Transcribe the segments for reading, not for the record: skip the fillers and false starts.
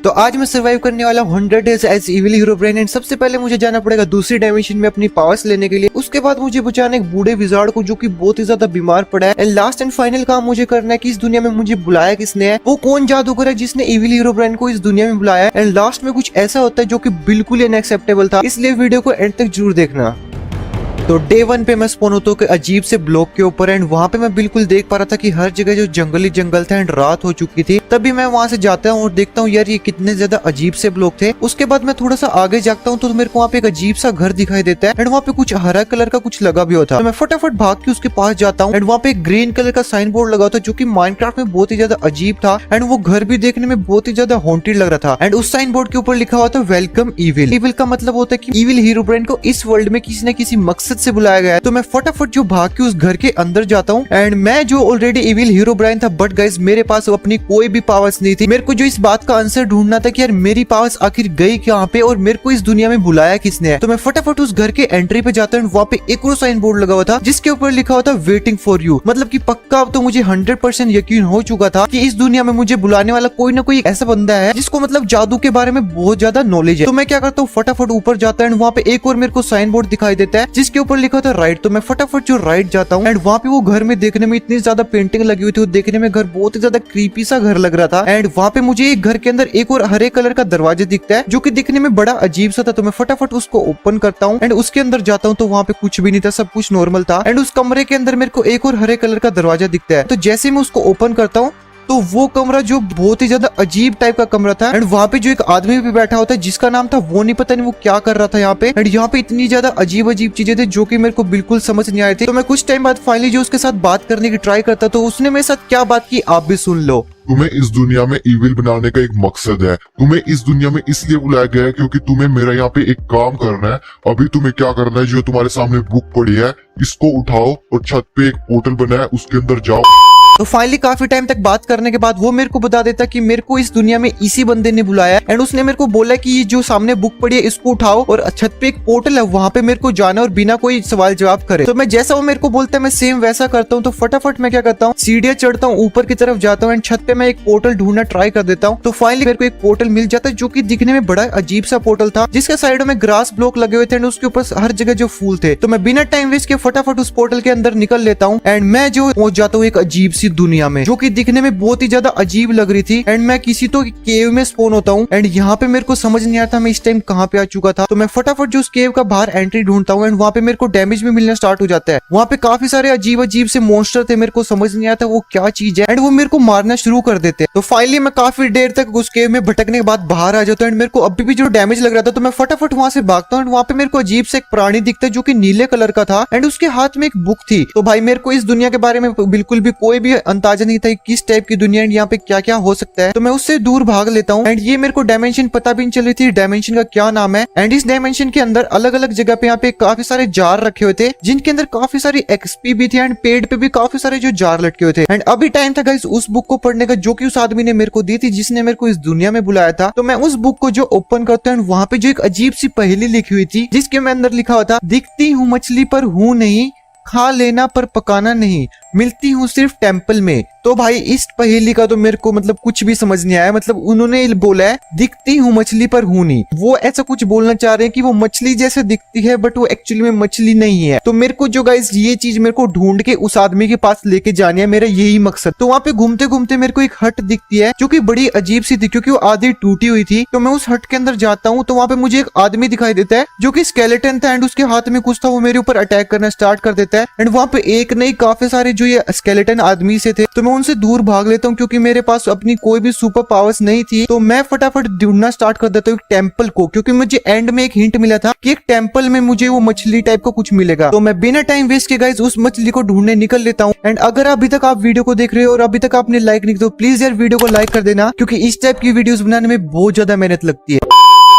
तो आज मैं सर्वाइव करने वाला 100 days as evil Herobrine. And सबसे पहले मुझे जाना पड़ेगा दूसरी डायमेंशन में अपनी पावर्स लेने के लिए। उसके बाद मुझे बचाना एक बूढ़े विजार्ड को जो कि बहुत ही ज्यादा बीमार पड़ा है। एंड लास्ट एंड फाइनल काम मुझे करना है कि इस दुनिया में मुझे बुलाया किसने है, वो कौन जादूगर है जिसने इविल हीरोब्रेन को इस दुनिया में बुलाया है। एंड लास्ट में कुछ ऐसा होता है जो कि बिल्कुल ही अनएक्सेप्टेबल था, इसलिए वीडियो को एंड तक जरूर देखना। तो डे 1 पे मैं स्पॉन होता हूँ अजीब से ब्लॉक के ऊपर। एंड वहाँ पे मैं बिल्कुल देख पा रहा था कि हर जगह जो जंगल ही जंगल था एंड रात हो चुकी थी। तभी मैं वहाँ से जाता हूँ और देखता हूँ यार ये कितने ज्यादा अजीब से ब्लॉक थे। उसके बाद मैं थोड़ा सा आगे जाता हूँ तो मेरे को वहाँ पे एक अजीब सा घर दिखाई देता है एंड वहाँ पे कुछ हरा कलर का कुछ लगा भी होता है। तो मैं फटाफट भाग के उसके पास जाता हूँ एंड वहाँ पे एक ग्रीन कलर का साइन बोर्ड लगा होता है जो की माइनक्राफ्ट में बहुत ही ज्यादा अजीब था। एंड वो घर भी देखने में बहुत ही ज्यादा हॉन्टेड लग रहा था। एंड उस साइन बोर्ड के ऊपर लिखा हुआ था वेलकम इविल। इविल का मतलब होता है कि इविल हीरोब्रेन को इस वर्ल्ड में किसी न किसी मकसद से बुलाया गया है। तो मैं फटाफट जो भाग के उस घर के अंदर जाता हूँ। एंड मैं जो ऑलरेडी इविल हीरोब्रेन था, बट गाइस मेरे पास अपनी कोई भी पावर्स नहीं थी। मेरे को जो इस बात का आंसर ढूंढना था कि यार मेरी पावर्स आखिर गई कहाँ पे और मेरे को इस दुनिया में बुलाया किसने है। तो मैं फटाफट उस घर के एंट्री पे जाता हूँ। वहाँ पे एक और साइन बोर्ड लगा हुआ था जिसके ऊपर लिखा हुआ था वेटिंग फॉर यू। मतलब कि पक्का अब तो मुझे 100% यकीन हो चुका था कि इस दुनिया में मुझे बुलाने वाला कोई ना कोई ऐसा बंदा है जिसको मतलब जादू के बारे में बहुत ज्यादा नॉलेज है। तो मैं क्या करता हूँ फटाफट ऊपर जाता है। वहाँ पे एक और मेरे को साइन बोर्ड दिखाई देता है जिसके ऊपर लिखा था राइट। तो मैं फटाफट जो राइट जाता हूँ एंड वहाँ पे वो घर में देखने में इतनी ज्यादा पेंटिंग लगी हुई थी। देखने में घर बहुत ही ज्यादा क्रीपी सा घर लग रहा था। एंड वहाँ पे मुझे एक घर के अंदर एक और हरे कलर का दरवाजा दिखता है जो कि दिखने में बड़ा अजीब सा था। तो मैं फटाफट उसको ओपन करता हूँ एंड उसके अंदर जाता हूँ तो वहाँ पे कुछ भी नहीं था, सब कुछ नॉर्मल था। एंड उस कमरे के अंदर मेरे को एक और हरे कलर का दरवाजा दिखता है। तो जैसे मैं उसको ओपन करता हूँ तो वो कमरा जो बहुत ही ज्यादा अजीब टाइप का कमरा था। एंड वहाँ पे जो एक आदमी भी बैठा होता है जिसका नाम था वो नहीं पता नहीं वो क्या कर रहा था यहाँ पे। एंड यहाँ पे इतनी ज्यादा अजीब अजीब चीजें थी जो कि मेरे को बिल्कुल समझ नहीं आई थी। तो मैं कुछ टाइम बाद फाइनली जो उसके साथ बात करने की ट्राई करता तो उसने मेरे साथ क्या बात की आप भी सुन लो। तुम्हें इस दुनिया में इविल बनाने का एक मकसद है। तुम्हें इस दुनिया में इसलिए बुलाया गया है क्योंकि तुम्हें मेरा यहाँ पे एक काम करना है। अभी तुम्हें क्या करना है, जो तुम्हारे सामने बुक पड़ी है इसको उठाओ और छत पे एक पोर्टल बना है उसके अंदर जाओ। तो फाइनली काफी टाइम तक बात करने के बाद वो मेरे को बता देता कि मेरे को इस दुनिया में इसी बंदे ने बुलाया है। एंड उसने मेरे को बोला कि ये जो सामने बुक पड़ी है इसको उठाओ और छत पे एक पोर्टल है वहां पे मेरे को जाना और बिना कोई सवाल जवाब करे। तो मैं जैसा वो मेरे को बोलता है मैं सेम वैसा करता हूँ। तो फटाफट मैं क्या करता हूँ सीढ़ियां चढ़ता हूँ, ऊपर की तरफ जाता हूँ एंड छत पे मैं एक पोर्टल ढूंढना ट्राई कर देता हूँ। तो फाइनली मेरे को एक पोर्टल मिल जाता है जो की दिखने में बड़ा अजीब सा पोर्टल था जिसके साइड में ग्रास ब्लॉक लगे हुए थे एंड उसके ऊपर हर जगह जो फूल थे। तो मैं बिना टाइम वेस्ट के फटाफट उस पोर्टल के अंदर निकल लेता हूँ एंड मैं जो पहुंच जाता हूँ एक अजीब सी दुनिया में जो कि दिखने में बहुत ही ज्यादा अजीब लग रही थी। एंड मैं किसी तो केव में स्पॉन होता हूँ एंड यहाँ पे मेरे को समझ नहीं आता मैं इस टाइम कहाँ पे आ चुका था। तो मैं फटाफट जो उस केव का बाहर एंट्री ढूंढता हूँ एंड वहाँ पे मेरे को डैमेज भी मिलना स्टार्ट हो जाता है। वहाँ पे काफी सारे अजीब अजीब से मॉन्स्टर थे, मेरे को समझ नहीं आता वो क्या चीज है एंड वो मेरे को मारना शुरू कर देते। तो फाइनली मैं काफी देर तक उस केव में भटकने के बाद बाहर आ जाता हूँ एंड मेरे को अभी भी जो डैमेज लग रहा था तो मैं फटाफट वहाँ से भागता हूँ। वहाँ पे मेरे को अजीब से एक प्राणी दिखता है जो की नीले कलर का था एंड उसके हाथ में एक बुक थी। तो भाई मेरे को इस दुनिया के बारे में बिल्कुल भी कोई भी अंदाजा नहीं था किस टाइप की दुनिया यहाँ पे क्या क्या हो सकता है। तो मैं उससे दूर भाग लेता हूँ एंड ये मेरे को डायमेंशन पता भी नहीं चल रही थी डायमेंशन का क्या नाम है। एंड इस डायमेंशन के अंदर अलग अलग जगह पे यहाँ पे काफी सारे जार रखे हुए थे जिनके अंदर काफी सारी एक्सपी भी थी एंड पेड़ पे भी काफी सारे जो जार लटके हुए थे। एंड अभी टाइम था गाइस उस बुक को पढ़ने का जो कि उस आदमी ने मेरे को दी थी जिसने मेरे को इस दुनिया में बुलाया था। तो मैं उस बुक को जो ओपन करता हूँ वहाँ पे जो एक अजीब सी पहेली लिखी हुई थी जिसके में अंदर लिखा हुआ था दिखती हूँ मछली पर हूँ नहीं, खा लेना पर पकाना नहीं, मिलती हूँ सिर्फ टेम्पल में। तो भाई इस पहेली का तो मेरे को मतलब कुछ भी समझ नहीं आया। मतलब उन्होंने बोला है दिखती हूँ मछली पर हूँ नहीं, वो ऐसा कुछ बोलना चाह रहे हैं कि वो मछली जैसे दिखती है बट वो एक्चुअली में मछली नहीं है। तो मेरे को जो गाइस ये चीज मेरे को ढूंढ के उस आदमी के पास लेके जानी है, मेरा यही मकसद। तो वहाँ पे घूमते घूमते मेरे को एक हट दिखती है जो की बड़ी अजीब सी थी क्योंकि वो आधी टूटी हुई थी। तो मैं उस हट के अंदर जाता हूँ तो वहाँ पे मुझे एक आदमी दिखाई देता है जो की स्केलेटन था एंड उसके हाथ में कुछ था, वो मेरे ऊपर अटैक करना स्टार्ट कर देता है। एंड वहाँ पे एक नहीं काफी सारे जो ये स्केलेटन आदमी से थे तो मैं उनसे दूर भाग लेता हूँ क्योंकि मेरे पास अपनी कोई भी सुपर पावर्स नहीं थी। तो मैं फटाफट ढूंढना स्टार्ट कर देता हूँ एक टेम्पल को क्योंकि मुझे एंड में एक हिंट मिला था कि एक टेम्पल में मुझे वो मछली टाइप का कुछ मिलेगा। तो मैं बिना टाइम वेस्ट के गाइस उस मछली को ढूंढने निकल लेता हूँ। एंड अगर अभी तक आप वीडियो को देख रहे हो और अभी तक आपने लाइक नहीं किया तो प्लीज यार वीडियो को लाइक कर देना क्योंकि इस टाइप की वीडियोस बनाने में बहुत ज्यादा मेहनत लगती है।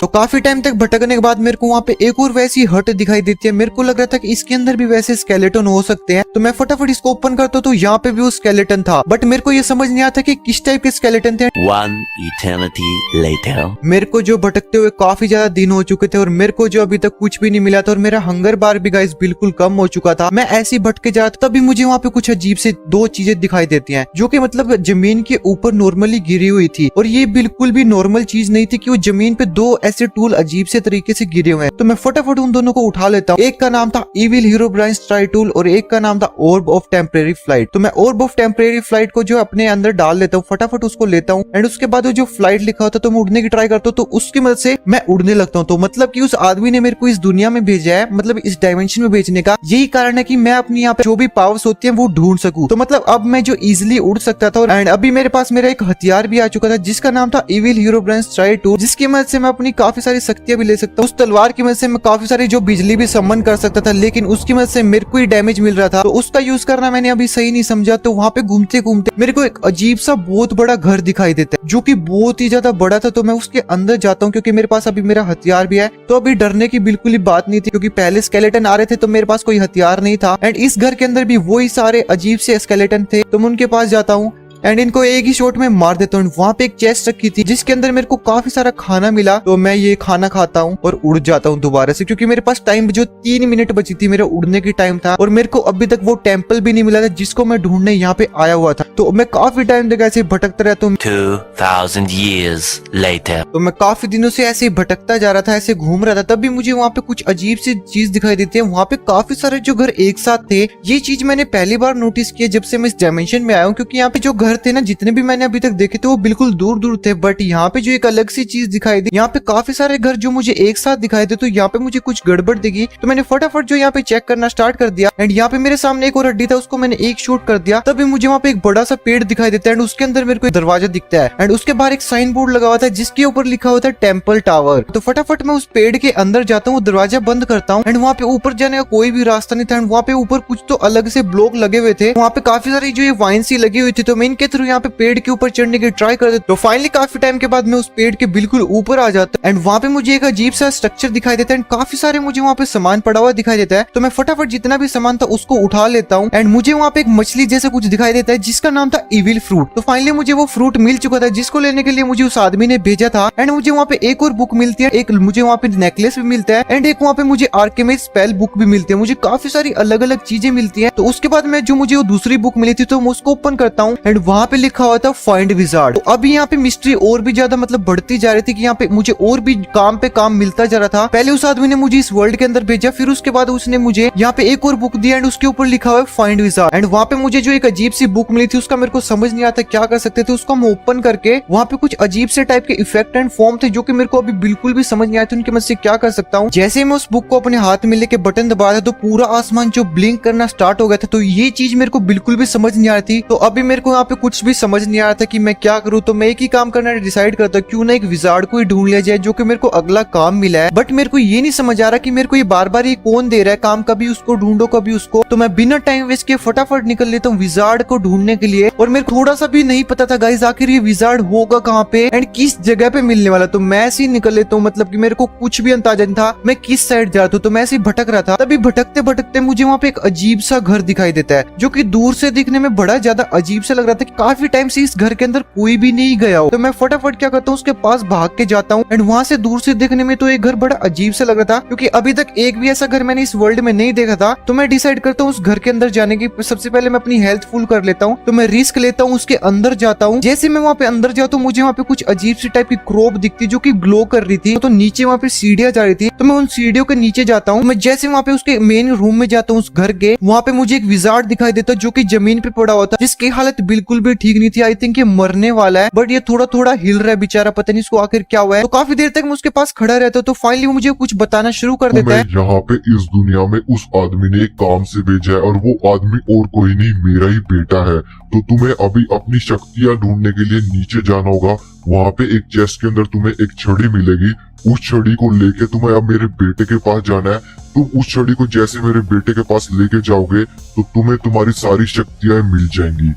तो काफी टाइम तक भटकने के बाद मेरे को वहाँ पे एक और वैसी हट दिखाई देती है। मेरे को लग रहा था कि इसके अंदर भी वैसे स्केलेटन हो सकते हैं, तो मैं फटाफट इसको ओपन करता हूँ तो यहाँ पे भी वो स्केलेटन था, बट मेरे को ये समझ नहीं आता कि किस टाइप के स्केलेटन थे। One eternity later. मेरे को जो भटकते हुए काफी ज्यादा दिन हो चुके थे और मेरे को जो अभी तक कुछ भी नहीं मिला था और मेरा हंगर बार भी गाइस बिल्कुल कम हो चुका था। मैं ऐसे ही भटके जा रहा था, तभी मुझे वहाँ पे कुछ अजीब से दो चीजें दिखाई देती हैं, जो कि मतलब जमीन के ऊपर नॉर्मली गिरी हुई थी, और ये बिल्कुल भी नॉर्मल चीज नहीं थी कि वो जमीन पे दो ऐसे टूल अजीब से तरीके से गिरे हुए हैं। तो मैं फटाफट उन दोनों को उठा लेता हूँ। एक का नाम था इविल हीरोब्राइन्स ट्राई टूल और एक का नाम था ऑर्ब ऑफ टेम्परेरी फ्लाइट। तो मैं ऑर्ब ऑफ टेम्परेरी फ्लाइट को जो अपने अंदर डाल लेता हूँ, फटाफट उसको लेता हूँ, एंड उसके बाद वो जो फ्लाइट लिखा होता है तो मैं उड़ने की ट्राई करता हूँ, तो उसकी मदद से मैं उड़ने लगता हूँ। तो मतलब कि उस आदमी ने मेरे को इस दुनिया में भेजा है, मतलब इस डायमेंशन में भेजने का यही कारण है कि मैं अपनी यहाँ पे जो भी पावर्स होती हैं वो ढूंढ सकूं। तो मतलब अब मैं जो इजिली उड़ सकता था, एंड अभी मेरे पास मेरा एक हथियार भी आ चुका था जिसका नाम था इविल हीरोब्राइन्स ट्राई टूल, जिसकी मदद से मैं अपनी काफी सारी शक्तियां भी ले सकता हूँ। उस तलवार की मदद से मैं काफी सारी जो बिजली भी सम्मन कर सकता था, लेकिन उसकी मदद से मेरे को ही डैमेज मिल रहा था, तो उसका यूज करना मैंने अभी सही नहीं समझा। तो वहाँ पे घूमते घूमते मेरे को एक अजीब सा बहुत बड़ा घर दिखाई देता है, जो कि बहुत ही ज्यादा बड़ा था। तो मैं उसके अंदर जाता हूँ क्योंकि मेरे पास अभी मेरा हथियार भी है, तो अभी डरने की बिल्कुल ही बात नहीं थी, क्योंकि पहले स्केलेटन आ रहे थे तो मेरे पास कोई हथियार नहीं था, एंड इस घर के अंदर भी वही सारे अजीब से स्केलेटन थे। तो मैं उनके पास जाता हूँ एंड इनको एक ही शॉट में मार देता हूँ। वहाँ पे एक चेस्ट रखी थी जिसके अंदर मेरे को काफी सारा खाना मिला, तो मैं ये खाना खाता हूँ और उड़ जाता हूँ दोबारा से, क्योंकि मेरे पास टाइम जो 3 मिनट बची थी मेरा उड़ने की टाइम था, और मेरे को अभी तक वो टेम्पल भी नहीं मिला था जिसको मैं ढूंढने यहाँ पे आया हुआ था। तो मैं काफी टाइम तक ऐसे भटकता रहता हूँ। 2000 years later. तो मैं काफी दिनों से ऐसे भटकता जा रहा था, ऐसे घूम रहा था, तब भी मुझे वहाँ पे कुछ अजीब सी चीज दिखाई देती है। वहाँ पे काफी सारे जो घर एक साथ थे, ये चीज मैंने पहली बार नोटिस किया जब से मैं इस डायमेंशन में आया हूँ, क्योंकि यहाँ पे जो घर थे ना जितने भी मैंने अभी तक देखे थे वो बिल्कुल दूर दूर थे, बट यहाँ पे जो एक अलग सी चीज दिखाई दी, यहाँ पे काफी सारे घर जो मुझे एक साथ दिखाई दे, तो यहाँ पे मुझे कुछ गड़बड़ दिखी। तो मैंने फटाफट जो यहाँ पे चेक करना स्टार्ट कर दिया, एंड यहाँ पे मेरे सामने एक और हड्डी था, उसको मैंने एक शूट कर दिया। तभी मुझे वहाँ पे एक बड़ा सा पेड़ दिखाई देता है, एंड उसके अंदर मेरे को एक दरवाजा दिखता है, एंड उसके बाहर एक साइन बोर्ड लगा हुआ था जिसके ऊपर लिखा हुआ था टेम्पल टावर। तो फटाफट मैं उस पेड़ के अंदर जाता हूँ, दरवाजा बंद करता हूँ, एंड वहाँ पे ऊपर जाने का कोई भी रास्ता नहीं था, एंड वहाँ पे ऊपर कुछ तो अलग से ब्लॉक लगे हुए थे। वहाँ पे काफी सारी जो ये वाइन सी लगी हुई थी, तो मैं इनके थ्रू यहाँ पे पेड़ के ऊपर चढ़ने की ट्राई कर देता। तो फाइनली काफी टाइम के बाद मैं उस पेड़ के बिल्कुल ऊपर आ जाता, एंड वहाँ पे मुझे एक अजीब सा स्ट्रक्चर दिखाई देता है, एंड काफी सारे मुझे वहाँ पे सामान पड़ा हुआ दिखाई देता है। तो मैं फटाफट जितना भी सामान था उसको उठा लेता हूँ, एंड मुझे वहाँ पे एक मछली जैसा कुछ दिखाई देता है जिसका नाम था इविल फ्रूट। तो फाइनली मुझे वो फ्रूट मिल चुका था जिसको लेने के लिए मुझे उस आदमी ने भेजा था, एंड मुझे वहाँ पे एक और बुक मिलती है, एक मुझे वहाँ पे नेकलेस भी मिलता है, एंड एक वहाँ पे मुझे आर्केमिस्ट स्पेल बुक भी मिलती है। मुझे काफी सारी अलग अलग चीजें मिलती है। तो उसके बाद मैं जो मुझे वो दूसरी बुक मिली थी तो मैं उसको ओपन करता हूँ, एंड वहाँ पे लिखा हुआ था फाइंड विजार्ड। तो अभी यहाँ पे मिस्ट्री और भी ज्यादा मतलब बढ़ती जा रही थी कि यहाँ पे मुझे और भी काम पे काम मिलता जा रहा था। पहले उस आदमी ने मुझे इस वर्ल्ड के अंदर भेजा, फिर उसके बाद उसने मुझे यहाँ पे एक और बुक दिया, एंड उसके ऊपर लिखा हुआ है फाइंड विजार्ड, एंड वहाँ पे मुझे जो एक अजीब सी बुक मिली थी उसका मेरे को समझ नहीं आता क्या कर सकते थे। उसको हम ओपन करके वहाँ पे कुछ अजीब से टाइप के इफेक्ट एंड फॉर्म थे जो कि मेरे को अभी बिल्कुल भी समझ नहीं आया था उनकी मदद से क्या कर सकता हूँ। जैसे मैं उस बुक को अपने हाथ में लेके बटन दबाया था तो पूरा आसमान जो ब्लिंक करना स्टार्ट हो गया था। तो ये चीज मेरे को बिल्कुल भी समझ नहीं आ रही थी। तो अभी मेरे को यहाँ पे कुछ भी समझ नहीं आ रहा था कि मैं क्या करूँ। तो मैं एक ही काम करना डिसाइड करता, क्यों ना एक विजार्ड को ही ढूंढ लिया जाए जो कि मेरे को अगला काम मिला है। बट मेरे को ये नहीं समझ आ रहा कि मेरे को ये बार बार ये कौन दे रहा है काम, कभी उसको ढूंढो कभी उसको। तो मैं बिना टाइम वेस्ट किए फटाफट निकल लेता हूँ विजार्ड को ढूंढने के लिए। और मेरे को थोड़ा सा भी नहीं पता था गाइस आखिर ये विजार्ड होगा कहाँ पे एंड किस जगह पे मिलने वाला। तो मैं ऐसे ही निकल लेता हूँ, मतलब कि मेरे को कुछ भी अंदाजा नहीं था मैं किस साइड जा रहा था। तो मैं ऐसे ही भटक रहा था, तभी भटकते भटकते मुझे वहाँ पे एक अजीब सा घर दिखाई देता है जो कि दूर से दिखने में बड़ा ज्यादा अजीब सा लग रहा था कि काफी टाइम से इस घर के अंदर कोई भी नहीं गया हो। तो मैं फटाफट क्या करता हूँ उसके पास भाग के जाता हूँ, एंड वहाँ से दूर से देखने में तो एक घर बड़ा अजीब सा लग रहा था क्योंकि अभी तक एक भी ऐसा घर मैंने इस वर्ल्ड में नहीं देखा था। तो मैं डिसाइड करता हूँ उस घर के अंदर जाने की। सबसे पहले मैं अपनी हेल्थ फुल कर लेता हूँ, तो मैं रिस्क लेता हूँ, उसके अंदर जाता हूँ। जैसे मैं वहाँ पे अंदर जाता हूँ मुझे वहाँ पे कुछ अजीब सी टाइप की क्रोप दिखती जो कि ग्लो कर रही थी। तो नीचे वहाँ पे सीढ़ियाँ जा रही थी, तो मैं उन सीढ़ियों के नीचे जाता हूँ। मैं जैसे वहाँ पे उसके मेन रूम में जाता हूँ उस घर के, वहाँ पे मुझे एक विजार्ड दिखाई देता जो कि जमीन पे पड़ा हुआ था, जिसकी हालत बिल्कुल भी ठीक नहीं थी। आई थिंक ये मरने वाला है, बट ये थोड़ा थोड़ा हिल रहा है बेचारा, पता नहीं इसको आखिर क्या हुआ है। तो काफी देर तक मैं उसके पास खड़ा रहता हूँ। तो फाइनली वो मुझे कुछ बताना शुरू कर देता है। यहाँ पे इस दुनिया में उस आदमी ने एक काम से भेजा है और वो आदमी और कोई नहीं मेरा ही बेटा है। तो तुम्हें अभी अपनी शक्तियाँ ढूंढने के लिए नीचे जाना होगा। वहाँ पे एक चेस्ट के अंदर तुम्हें एक छड़ी मिलेगी, उस छड़ी को लेके तुम्हें अब मेरे बेटे के पास जाना है। तुम उस छड़ी को जैसे मेरे बेटे के पास लेके जाओगे तो तुम्हें तुम्हारी सारी शक्तियाँ मिल जाएंगी।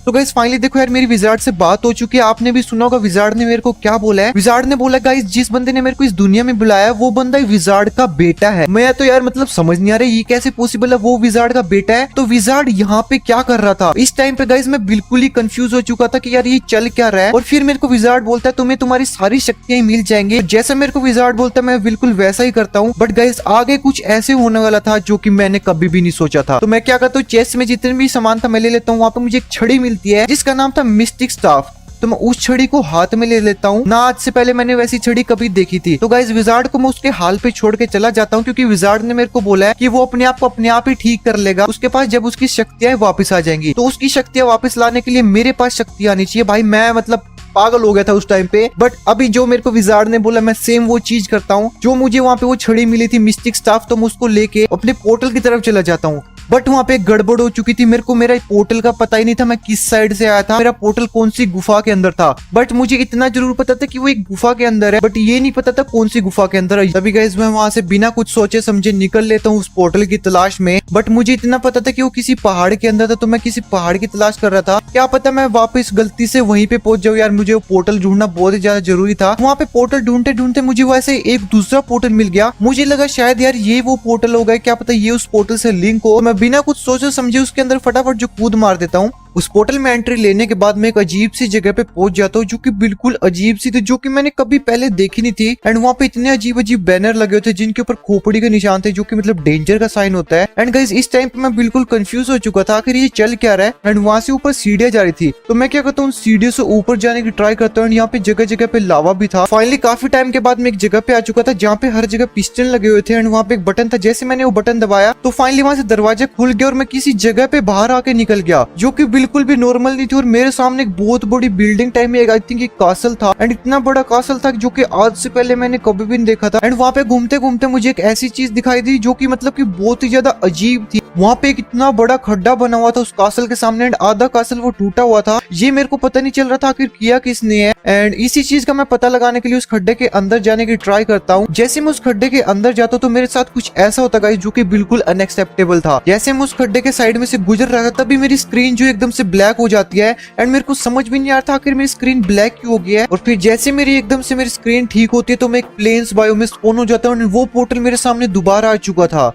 तो गाइस फाइनली देखो यार, मेरी विजार्ड से बात हो चुकी है। आपने भी सुना होगा विजार्ड ने मेरे को क्या बोला है। विजार्ड ने बोला गाइस, जिस बंदे ने मेरे को इस दुनिया में बुलाया वो बंदा विजार्ड का बेटा है। मैं तो यार मतलब समझ नहीं आ रहा ये कैसे पॉसिबल है, वो विजार्ड का बेटा है। तो विजार्ड यहाँ पे क्या कर रहा था इस टाइम पे गाइस? मैं बिल्कुल ही कंफ्यूज हो चुका था कि यार ये चल क्या रहा है। और फिर मेरे को विजार्ड बोलता है तुम्हें तुम्हारी सारी शक्तियां मिल जाएंगी। जैसा मेरे को विजार्ड बोलता है मैं बिल्कुल वैसा ही करता हूँ। बट गाइस आगे कुछ ऐसे होने वाला था जो कि मैंने कभी भी नहीं सोचा था। तो मैं क्या करता हूँ, चेस्ट में जितने भी सामान था मैं ले लेता हूँ। वहाँ पे मुझे एक छड़ी मिलती है जिसका नाम था मिस्टिक स्टाफ। तो मैं उस छड़ी को हाथ में ले लेता हूँ ना। आज से पहले मैंने वैसी छड़ी कभी देखी थी। तो गाइस विजार्ड को मैं उसके हाल पे छोड़ के चला जाता हूँ, क्योंकि विजार्ड ने मेरे को बोला है कि वो अपने आप को अपने आप ही ठीक कर लेगा उसके पास जब उसकी शक्तियां वापस आ जाएंगी। तो उसकी शक्तियां वापस लाने के लिए मेरे पास शक्ति आनी चाहिए। भाई मैं मतलब पागल हो गया था उस टाइम पे। बट अभी जो मेरे को विजार्ड ने बोला मैं सेम वो चीज करता हूँ। जो मुझे वहाँ पे वो छड़ी मिली थी मिस्टिक स्टाफ, तो मैं उसको लेके अपने पोर्टल की तरफ चला जाता हूँ। बट वहाँ पे एक गड़बड़ हो चुकी थी। मेरे को मेरा पोर्टल का पता ही नहीं था मैं किस साइड से आया था, मेरा पोर्टल कौन सी गुफा के अंदर था। बट मुझे इतना जरूर पता था कि वो एक गुफा के अंदर है, बट ये नहीं पता था कौन सी गुफा के अंदर है। तभी गाइस मैं वहाँ से बिना कुछ सोचे समझे निकल लेता हूँ उस पोर्टल की तलाश में। बट मुझे इतना पता था कि वो किसी पहाड़ के अंदर था, तो मैं किसी पहाड़ की तलाश कर रहा था। क्या पता मैं वापस गलती से वहीं पे पहुंच जाऊँ। यार मुझे वो पोर्टल ढूंढना बहुत ही ज्यादा जरूरी था। वहाँ पे पोर्टल ढूंढते ढूंढते मुझे वैसे एक दूसरा पोर्टल मिल गया। मुझे लगा शायद यार ये वो पोर्टल होगा, क्या पता ये उस पोर्टल से लिंक हो। मैं बिना कुछ सोचे समझे उसके अंदर फटाफट जो कूद मार देता हूँ। उस पोर्टल में एंट्री लेने के बाद मैं एक अजीब सी जगह पे पहुंच जाता हूँ जो कि बिल्कुल अजीब सी थी, जो कि मैंने कभी पहले देखी नहीं थी। एंड वहाँ पे इतने अजीब अजीब बैनर लगे हुए थे जिनके ऊपर खोपड़ी के निशान थे, जो कि मतलब डेंजर का साइन होता है। एंड गाइस इस टाइम पे मैं बिल्कुल कंफ्यूज हो चुका था आखिर ये चल क्या रहा है। एंड वहाँ से ऊपर सीढ़ियां जा रही थी, तो मैं क्या करता हूँ सीढ़ियों से ऊपर जाने की ट्राई करता हूँ। यहाँ पे जगह जगह पे लावा भी था। फाइनली काफी टाइम के बाद मैं एक जगह पे आ चुका था जहाँ पे हर जगह पिस्टन लगे हुए थे। एंड वहाँ पे एक बटन था, जैसे मैंने वो बटन दबाया तो फाइनली वहाँ से दरवाजा खुल गया और मैं किसी जगह पे बाहर आके निकल गया, जो कि बिल्कुल भी नॉर्मल नहीं थी। और मेरे सामने एक बहुत बड़ी बिल्डिंग टाइप में आई थिंक एक कासल था। एंड इतना बड़ा कासल था जो कि आज से पहले मैंने कभी भी नहीं देखा था। एंड वहाँ पे घूमते घूमते मुझे एक ऐसी चीज दिखाई दी जो कि मतलब कि बहुत ही ज्यादा अजीब थी। वहाँ पे एक इतना बड़ा खड्डा बना हुआ था उस कासल के सामने। एंड आधा कासल वो टूटा हुआ था। ये मेरे को पता नहीं चल रहा था आखिर किया किसने है। एंड इसी चीज का मैं पता लगाने के लिए उस खड्डे के अंदर जाने की ट्राई करता हूँ। जैसे मैं उस खड्डे के अंदर जाता हूँ तो मेरे साथ कुछ ऐसा होता गाइस जो कि बिल्कुल अनएक्सेप्टेबल था। जैसे मैं उस खड्डे के साइड में से गुजर रहा था तभी मेरी स्क्रीन जो एकदम से ब्लैक हो जाती है। एंड मेरे को समझ भी नहीं आ रहा था आखिर मेरी स्क्रीन ब्लैक क्यों हो गया है। और फिर जैसे मेरी एकदम से मेरी स्क्रीन ठीक होती है तो मैं एक प्लेन्स बायो में स्पॉन हो जाता हूँ। वो पोर्टल मेरे सामने दोबारा आ चुका था।